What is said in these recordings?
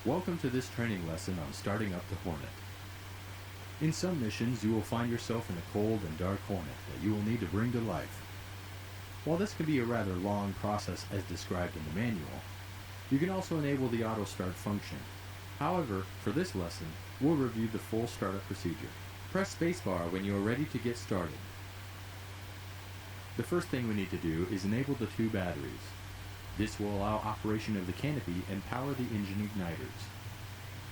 Welcome to this training lesson on starting up the Hornet. In some missions, you will find yourself in a cold and dark Hornet that you will need to bring to life. While this can be a rather long process as described in the manual, you can also enable the auto start function. However, for this lesson, we'll review the full startup procedure. Press spacebar when you are ready to get started. The first thing we need to do is enable the two batteries. This will allow operation of the canopy and power the engine igniters.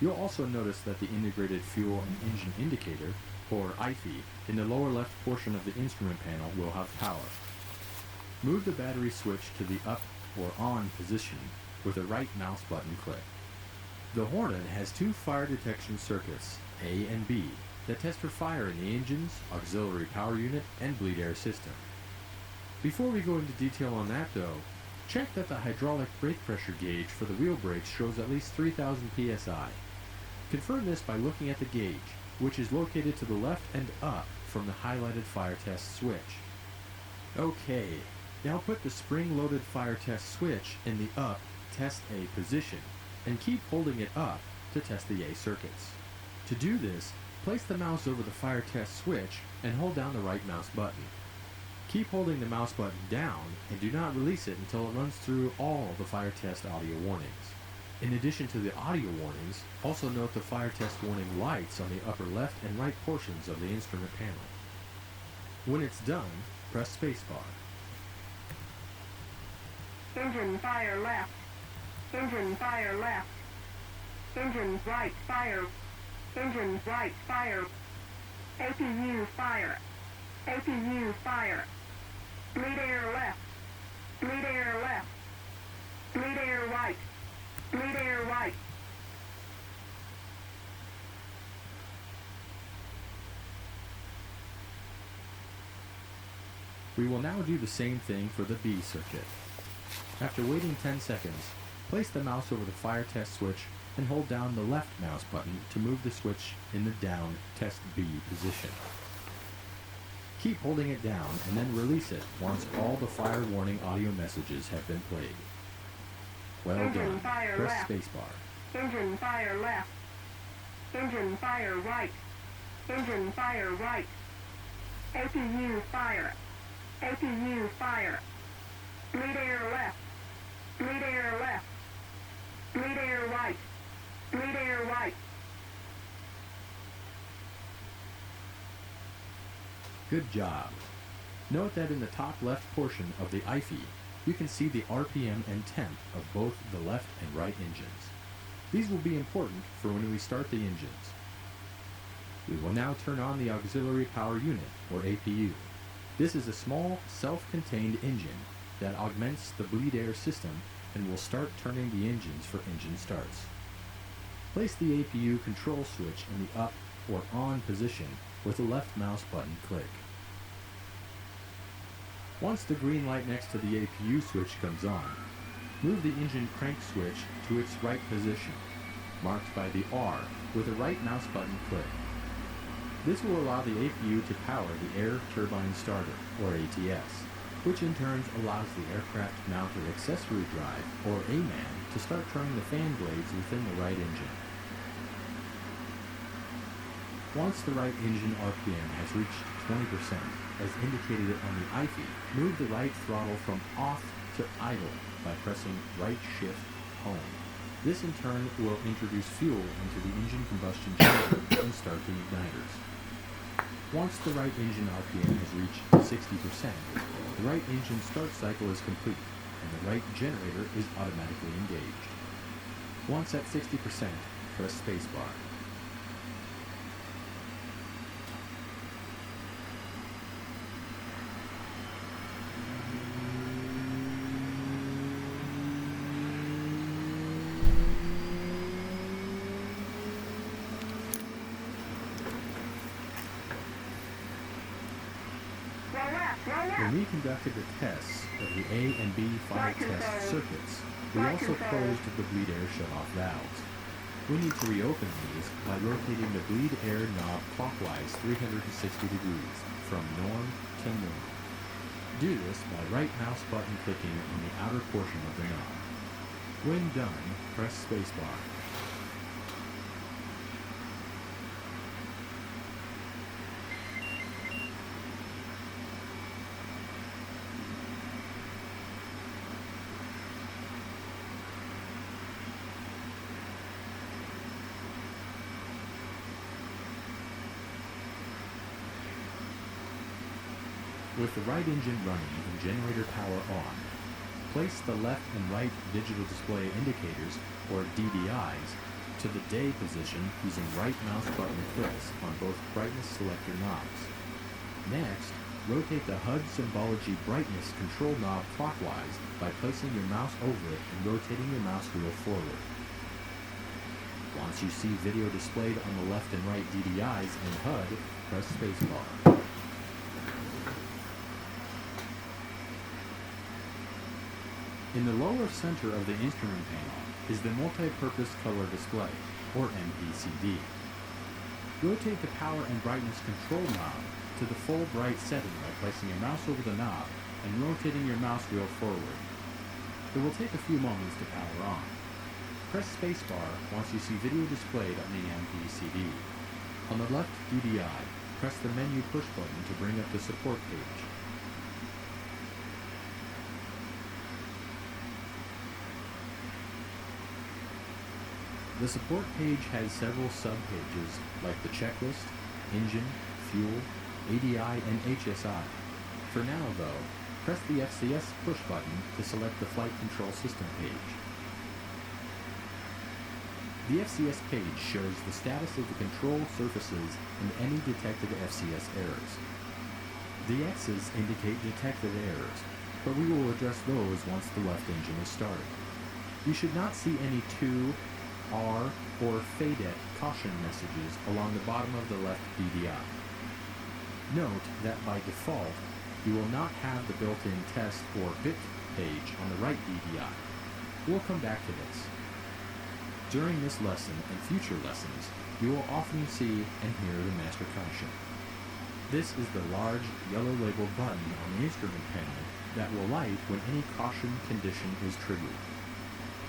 You'll also notice that the integrated fuel and engine indicator, or IFE, in the lower left portion of the instrument panel will have power. Move the battery switch to the up or on position with the right mouse button click. The Hornet has two fire detection circuits, A and B, that test for fire in the engines, auxiliary power unit, and bleed air system. Before we go into detail on that though, check that the hydraulic brake pressure gauge for the wheel brakes shows at least 3,000 psi. Confirm this by looking at the gauge, which is located to the left and up from the highlighted fire test switch. Okay, now put the spring-loaded fire test switch in the up test A position, and keep holding it up to test the A circuits. To do this, place the mouse over the fire test switch and hold down the right mouse button. Keep holding the mouse button down and do not release it until it runs through all the fire test audio warnings. In addition to the audio warnings, also note the fire test warning lights on the upper left and right portions of the instrument panel. When it's done, press spacebar. Engine fire left. Engine fire left. Engine right fire. Engine right fire. APU fire. APU fire. Bleed air left. Bleed air left. Bleed air right. Bleed air right. We will now do the same thing for the B circuit. After waiting 10 seconds, place the mouse over the fire test switch and hold down the left mouse button to move the switch in the down test B position. Keep holding it down and then release it once all the fire warning audio messages have been played. Well Engine done. fire Press left. spacebar. Engine fire left. Engine fire right. Engine fire right. APU fire. APU fire. Bleed air left. Bleed air left. Bleed air right. Bleed air right. Good job. Note that in the top left portion of the IFE, you can see the RPM and temp of both the left and right engines. These will be important for when we start the engines. We will now turn on the auxiliary power unit, or APU. This is a small, self-contained engine that augments the bleed air system and will start turning the engines for engine starts. Place the APU control switch in the up or on position with the left mouse button click. Once the green light next to the APU switch comes on, move the engine crank switch to its right position, marked by the R with the right mouse button click. This will allow the APU to power the Air Turbine Starter, or ATS, which in turn allows the aircraft mounted accessory drive, or AMAN, to start turning the fan blades within the right engine. Once the right engine RPM has reached 20%, as indicated on the IFE, move the right throttle from off to idle by pressing right shift home. This in turn will introduce fuel into the engine combustion chamber and start the igniters. Once the right engine RPM has reached 60%, the right engine start cycle is complete and the right generator is automatically engaged. Once at 60%, press spacebar. When we conducted the tests of the A and B final test circuits, we also closed the bleed air shutoff valves. We need to reopen these by rotating the bleed air knob clockwise 360 degrees, from norm to norm. Do this by right mouse button clicking on the outer portion of the knob. When done, press spacebar. With the right engine running and generator power on, place the left and right digital display indicators, or DDIs, to the day position using right mouse button clicks on both brightness selector knobs. Next, rotate the HUD symbology brightness control knob clockwise by placing your mouse over it and rotating your mouse wheel forward. Once you see video displayed on the left and right DDIs and HUD, press spacebar. In the lower center of the instrument panel is the multi-purpose color display, or MPCD. Rotate the power and brightness control knob to the full bright setting by placing your mouse over the knob and rotating your mouse wheel forward. It will take a few moments to power on. Press spacebar once you see video displayed on the MPCD. On the left DDI, press the menu push button to bring up the support page. The support page has several sub-pages like the checklist, engine, fuel, ADI, and HSI. For now, though, press the FCS push button to select the flight control system page. The FCS page shows the status of the control surfaces and any detected FCS errors. The X's indicate detected errors, but we will address those once the left engine is started. You should not see any 2, R, or FADET caution messages along the bottom of the left DDI. Note that by default, you will not have the built-in test or bit page on the right DDI. We'll come back to this. During this lesson and future lessons, you will often see and hear the master caution. This is the large yellow labeled button on the instrument panel that will light when any caution condition is triggered.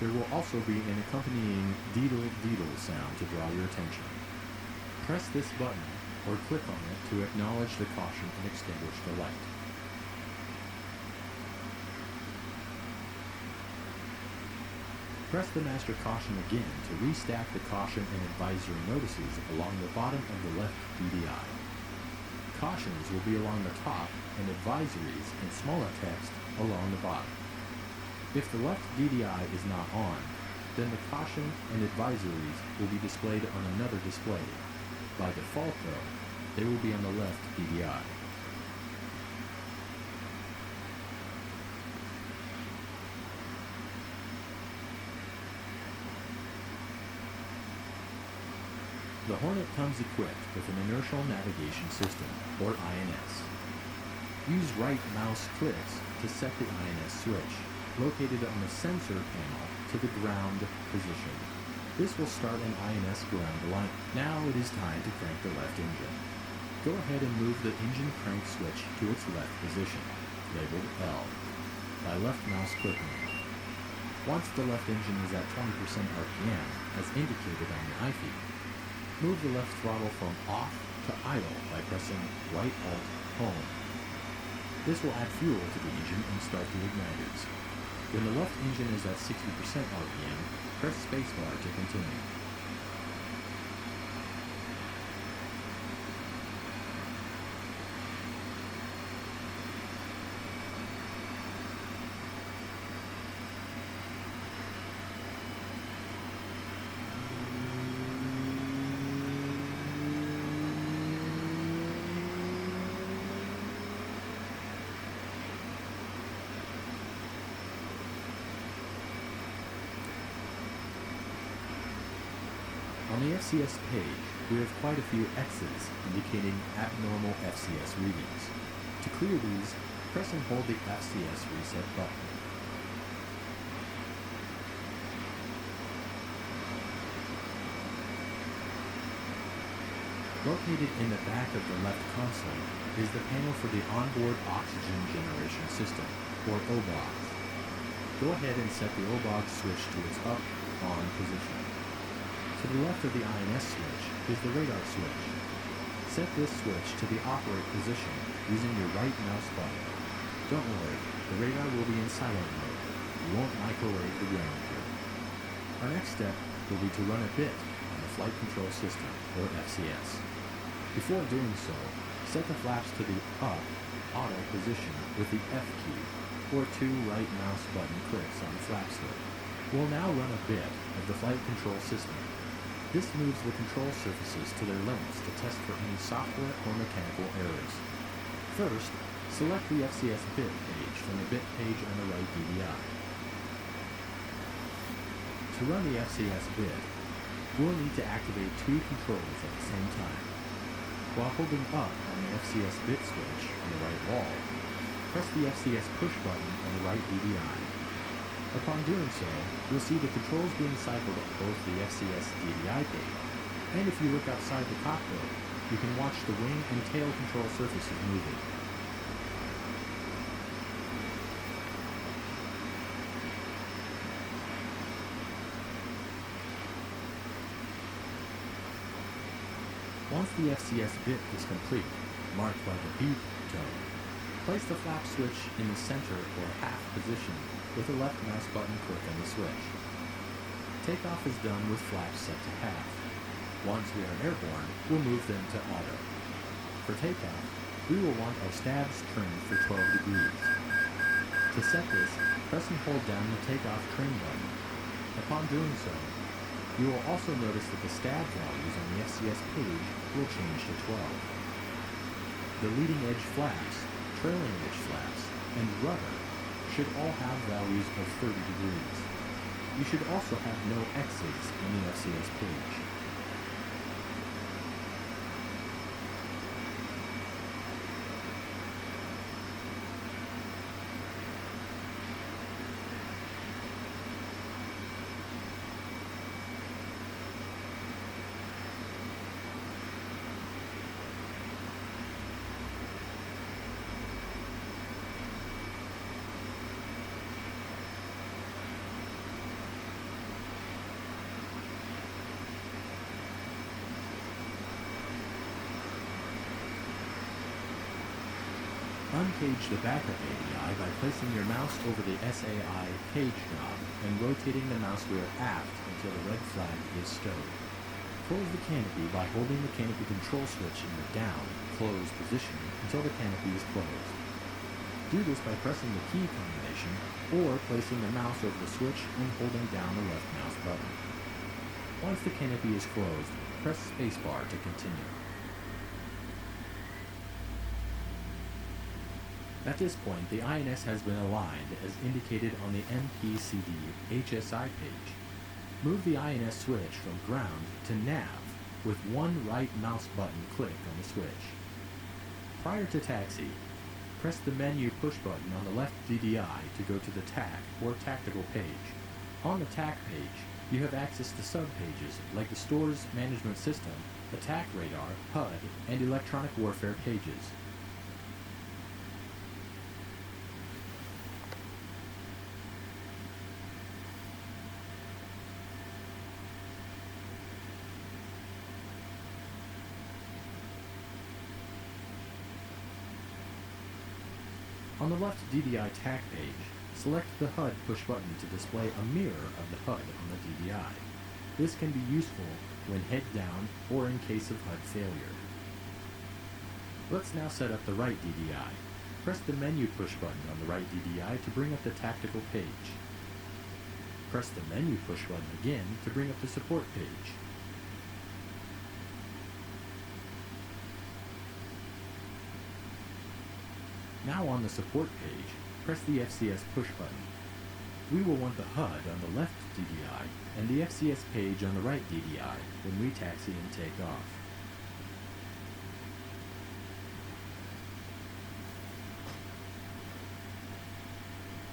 There will also be an accompanying deedle sound to draw your attention. Press this button or click on it to acknowledge the caution and extinguish the light. Press the master caution again to restack the caution and advisory notices along the bottom of the left DDI. Cautions will be along the top and advisories in smaller text along the bottom. If the left DDI is not on, then the caution and advisories will be displayed on another display. By default, though, they will be on the left DDI. The Hornet comes equipped with an inertial navigation system, or INS. Use right mouse clicks to set the INS switch, located on the sensor panel to the ground position. This will start an INS ground alignment. Now it is time to crank the left engine. Go ahead and move the engine crank switch to its left position, labeled L, by left mouse clicking. Once the left engine is at 20% RPM, as indicated on the iFeed, move the left throttle from off to idle by pressing right Alt Home. This will add fuel to the engine and start the igniters. When the left engine is at 60% RPM, press spacebar to continue. On the FCS page, we have quite a few X's indicating abnormal FCS readings. To clear these, press and hold the FCS reset button. Located in the back of the left console is the panel for the onboard oxygen generation system, or OBOX. Go ahead and set the OBOX switch to its up/on position. To the left of the INS switch is the radar switch. Set this switch to the operate position using your right mouse button. Don't worry, the radar will be in silent mode. You won't microwave the ground here. Our next step will be to run a bit on the flight control system, or FCS. Before doing so, set the flaps to the up auto position with the F key, or 2 right mouse button clicks on the flap slip. We'll now run a bit of the flight control system. This moves the control surfaces to their limits to test for any software or mechanical errors. First, select the FCS bit page from the bit page on the right DDI. To run the FCS bit, we'll need to activate 2 controls at the same time. While holding up on the FCS bit switch on the right wall, press the FCS push button on the right DDI. Upon doing so, you'll see the controls being cycled on both the FCS DDI page, and if you look outside the cockpit, you can watch the wing and tail control surfaces moving. Once the FCS bit is complete, marked by the beep tone, place the flap switch in the center or half position with the left mouse button click on the switch. Takeoff is done with flaps set to half. Once we are airborne, we'll move them to auto. For takeoff, we will want our stabs trimmed for 12 degrees. To set this, press and hold down the takeoff trim button. Upon doing so, you will also notice that the stab values on the FCS page will change to 12. The leading edge flaps, trailing edge flaps, and rudder should all have values of 30 degrees. You should also have no X's on the FCS page. Uncage the backup ADI by placing your mouse over the SAI cage knob and rotating the mouse wheel aft until the red flag is stowed. Close the canopy by holding the canopy control switch in the down, close position until the canopy is closed. Do this by pressing the key combination or placing the mouse over the switch and holding down the left mouse button. Once the canopy is closed, press spacebar to continue. At this point, the INS has been aligned as indicated on the MPCD HSI page. Move the INS switch from ground to nav with one right mouse button click on the switch. Prior to taxi, press the menu push button on the left DDI to go to the TAC or tactical page. On the TAC page, you have access to sub-pages like the store's management system, attack radar, HUD, and electronic warfare pages. On the left DDI TAC page, select the HUD push button to display a mirror of the HUD on the DDI. This can be useful when head down or in case of HUD failure. Let's now set up the right DDI. Press the menu push button on the right DDI to bring up the tactical page. Press the menu push button again to bring up the support page. Now on the support page, press the FCS push button. We will want the HUD on the left DDI and the FCS page on the right DDI when we taxi and take off.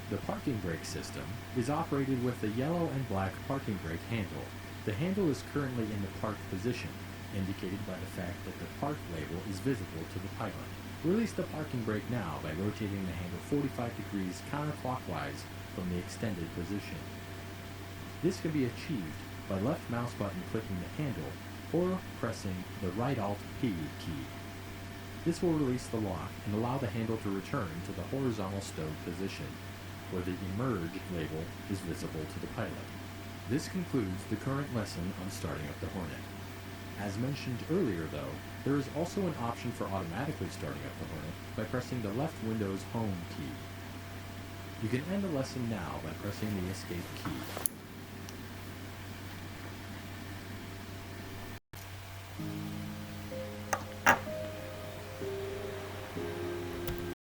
The parking brake system is operated with the yellow and black parking brake handle. The handle is currently in the park position, indicated by the fact that the park label is visible to the pilot. Release the parking brake now by rotating the handle 45 degrees counterclockwise from the extended position. This can be achieved by left mouse button clicking the handle or pressing the right Alt-P key. This will release the lock and allow the handle to return to the horizontal stowed position, where the emerge label is visible to the pilot. This concludes the current lesson on starting up the Hornet. As mentioned earlier though, there is also an option for automatically starting up the Hornet by pressing the left Windows Home key. You can end the lesson now by pressing the Escape key.